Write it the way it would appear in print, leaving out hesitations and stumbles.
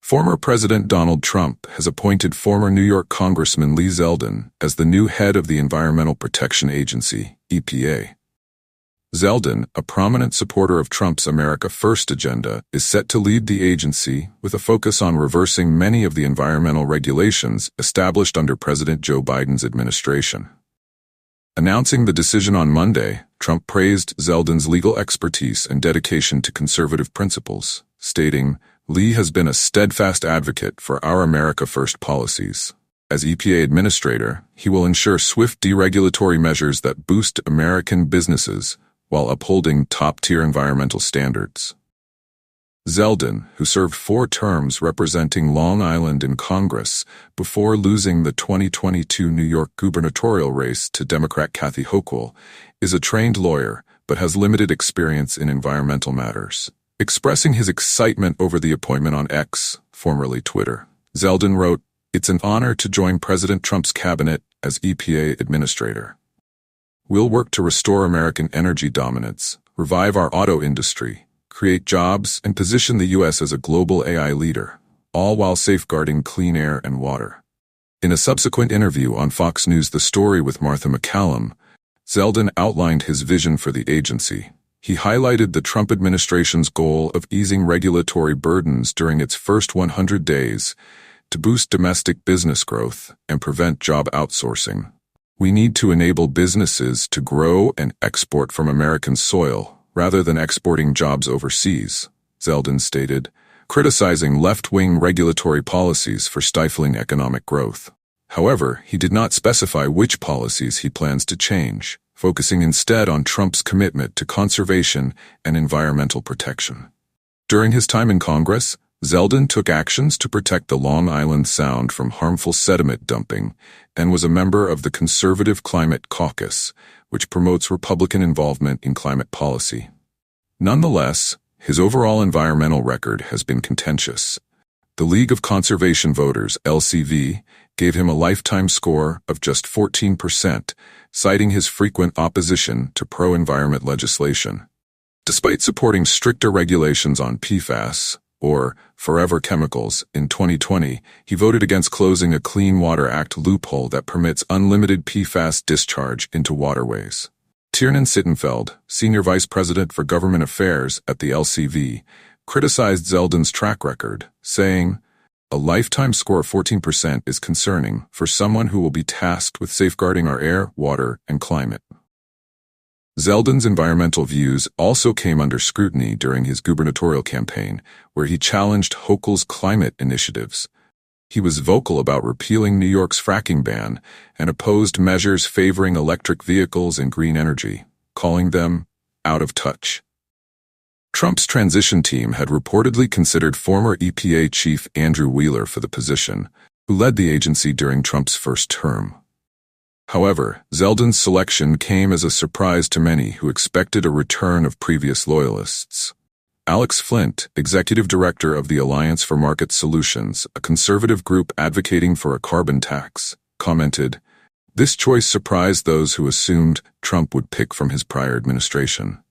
Former President Donald Trump has appointed former New York Congressman Lee Zeldin as the new head of the Environmental Protection Agency, EPA. Zeldin, a prominent supporter of Trump's America First agenda, is set to lead the agency with a focus on reversing many of the environmental regulations established under President Joe Biden's administration. Announcing the decision on Monday, Trump praised Zeldin's legal expertise and dedication to conservative principles, stating, "Lee has been a steadfast advocate for our America First policies. As EPA administrator, he will ensure swift deregulatory measures that boost American businesses while upholding top-tier environmental standards." Zeldin, who served 4 terms representing Long Island in Congress before losing the 2022 New York gubernatorial race to Democrat Kathy Hochul, is a trained lawyer but has limited experience in environmental matters. Expressing his excitement over the appointment on X, formerly Twitter, Zeldin wrote, "It's an honor to join President Trump's cabinet as EPA administrator. We'll work to restore American energy dominance, revive our auto industry, create jobs, and position the U.S. as a global AI leader, all while safeguarding clean air and water." In a subsequent interview on Fox News The Story with Martha McCallum, Zeldin outlined his vision for the agency. He highlighted the Trump administration's goal of easing regulatory burdens during its first 100 days to boost domestic business growth and prevent job outsourcing. "We need to enable businesses to grow and export from American soil rather than exporting jobs overseas," Zeldin stated, criticizing left-wing regulatory policies for stifling economic growth. However, he did not specify which policies he plans to change, focusing instead on Trump's commitment to conservation and environmental protection. During his time in Congress, Zeldin took actions to protect the Long Island Sound from harmful sediment dumping and was a member of the Conservative Climate Caucus, which promotes Republican involvement in climate policy. Nonetheless, his overall environmental record has been contentious. The League of Conservation Voters, LCV, gave him a lifetime score of just 14%, citing his frequent opposition to pro-environment legislation. Despite supporting stricter regulations on PFAS, or forever chemicals, in 2020, he voted against closing a Clean Water Act loophole that permits unlimited PFAS discharge into waterways. Tiernan Sittenfeld, Senior Vice President for Government Affairs at the LCV, criticized Zeldin's track record, saying, "A lifetime score of 14% is concerning for someone who will be tasked with safeguarding our air, water, and climate." Zeldin's environmental views also came under scrutiny during his gubernatorial campaign, where he challenged Hochul's climate initiatives. He was vocal about repealing New York's fracking ban and opposed measures favoring electric vehicles and green energy, calling them out of touch. Trump's transition team had reportedly considered former EPA Chief Andrew Wheeler for the position, who led the agency during Trump's first term. However, Zeldin's selection came as a surprise to many who expected a return of previous loyalists. Alex Flint, executive director of the Alliance for Market Solutions, a conservative group advocating for a carbon tax, commented, "This choice surprised those who assumed Trump would pick from his prior administration."